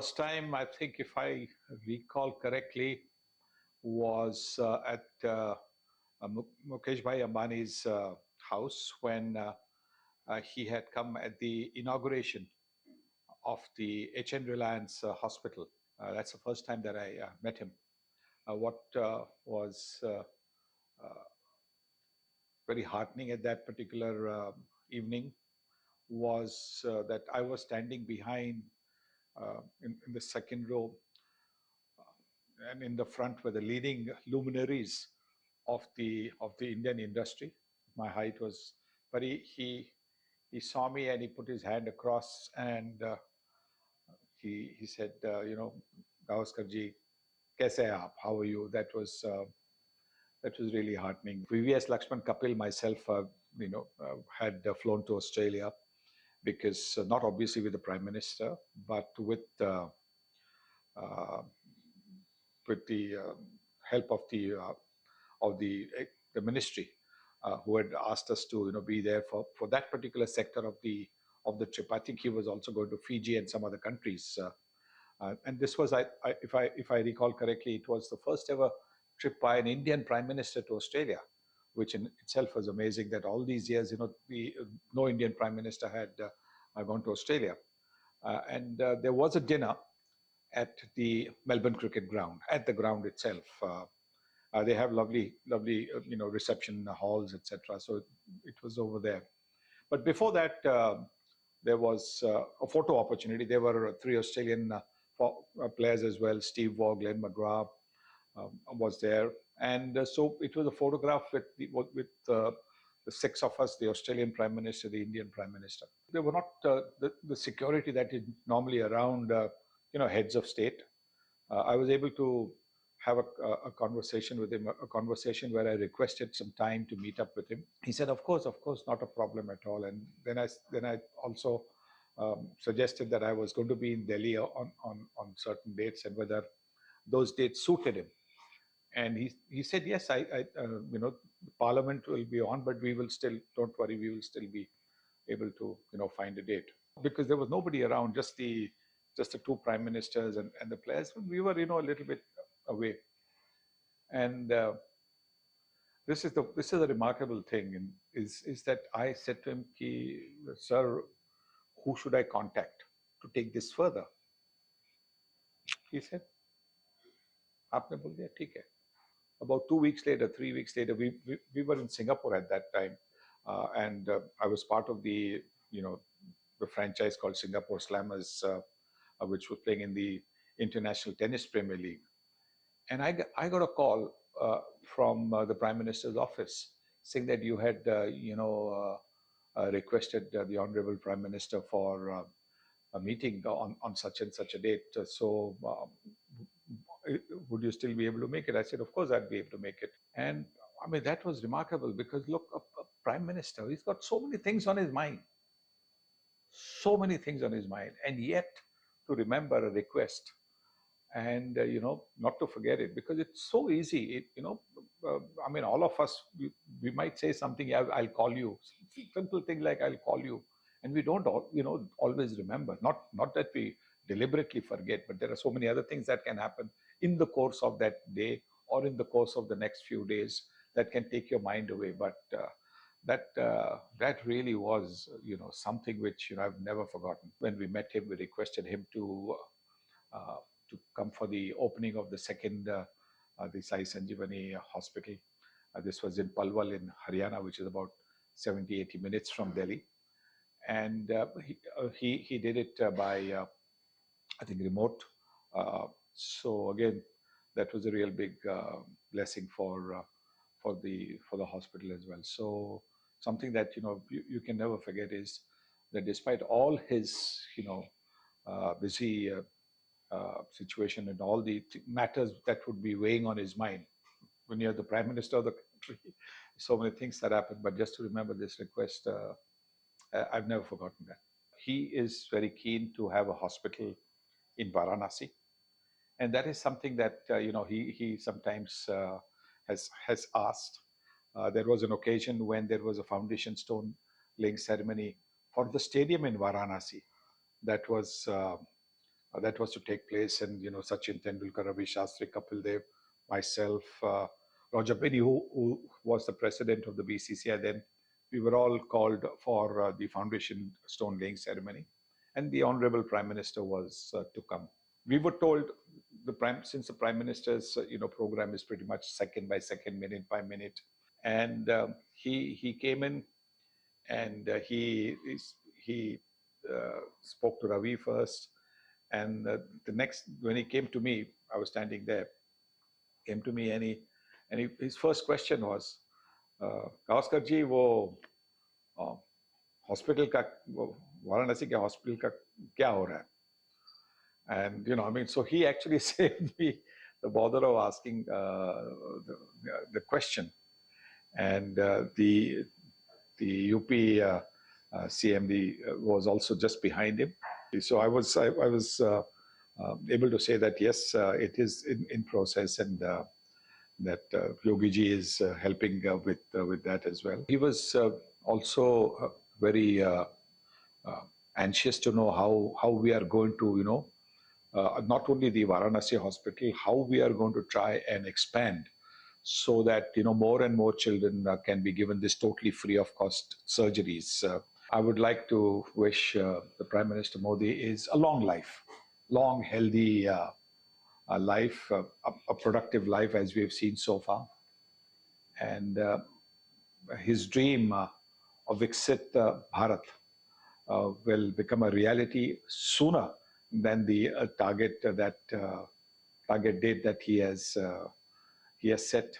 first time, I think, if I recall correctly, was at Mukesh Bhai Ambani's house when he had come at the inauguration of the HN Reliance Hospital. That's the first time that I met him. What was very heartening at that particular evening was that I was standing behind in the second row, and in the front were the leading luminaries of the Indian industry. My height was, but he saw me and he put his hand across and he said, Gavaskar ji, kaise hai aap? How are you? That was really heartening. VVS Lakshman Kapil, myself, had flown to Australia because not obviously with the Prime Minister, but uh, with the help of the ministry, who had asked us to be there for that particular sector of the trip. I think he was also going to Fiji and some other countries, and this was, if I recall correctly, it was the first ever trip by an Indian Prime Minister to Australia, which in itself was amazing. That all these years, no Indian Prime Minister had gone to Australia, and there was a dinner at the Melbourne Cricket Ground, at the ground itself. They have lovely, reception halls, etc. So it was over there. But before that, there was a photo opportunity. There were three Australian players as well. Steve Waugh, Glenn McGrath was there, and so it was a photograph with the six of us: the Australian Prime Minister, the Indian Prime Minister. They were not the security that is normally around, heads of state. I was able to have a conversation with him, a conversation where I requested some time to meet up with him. He said, of course, not a problem at all. And then I also suggested that I was going to be in Delhi on certain dates and whether those dates suited him. And he said, yes, Parliament will be on, but we will still, don't worry, we will still be able to, find a date. Because there was nobody around, just the two prime ministers and the players. We were, a little bit away. And this is a remarkable thing, and is that I said to him, sir, who should I contact to take this further? He said, आपने बोल दिया ठीक है. About 2 weeks later, 3 weeks later, we were in Singapore at that time, and I was part of the franchise called Singapore Slammers, which was playing in the International Tennis Premier League. And I got a call from the Prime Minister's office saying that you had requested the Honorable Prime Minister for a meeting on such and such a date. So would you still be able to make it? I said, of course I'd be able to make it. And I mean, that was remarkable because look, a Prime Minister, he's got so many things on his mind. So many things on his mind. And yet to remember a request and, not to forget it, because it's so easy. I mean, all of us, we might say something, yeah, I'll call you. Simple thing like I'll call you. And we don't, always remember. Not that we deliberately forget, but there are so many other things that can happen in the course of that day or in the course of the next few days that can take your mind away. But that really was, something which I've never forgotten. When we met him, we requested him to come for the opening of the second the Sai Sanjeevani Hospital. This was in Palwal in Haryana, which is about 70-80 minutes from Delhi. And he did it by I think remote. So again, that was a real big blessing for the hospital as well. So something that you can never forget is that despite all his busy situation and all the matters that would be weighing on his mind when you're the Prime Minister of the country, so many things that happen. But just to remember this request, I've never forgotten that. He is very keen to have a hospital in Varanasi, and that is something that he sometimes has asked. There was an occasion when there was a foundation stone laying ceremony for the stadium in Varanasi that was that was to take place, and Sachin Tendulkar, Ravi Shastri, Kapil Dev, myself, Roger Penny, who was the president of the BCCI then, we were all called for the foundation stone laying ceremony, and the Honorable Prime Minister was to come. We were told since the Prime Minister's program is pretty much second by second, minute by minute, and he came in, and he spoke to Ravi first, and the next, when he came to me, I was standing there, came to me, and his first question was, Gavaskar ji, वो hospital का, वाराणसी के hospital का क्या हो रहा है? And I mean, so he actually saved me the bother of asking the question. And the UP CMD was also just behind him. So I was able to say that yes, it is in process, and that Yogi ji is helping with that as well. He was also very anxious to know how we are going to not only the Varanasi hospital, how we are going to try and expand so that more and more children can be given this totally free of cost surgeries. I would like to wish the Prime Minister Modi is a long life, long, healthy life, a productive life as we have seen so far. And his dream of Viksit Bharat will become a reality sooner than the target date that he has set.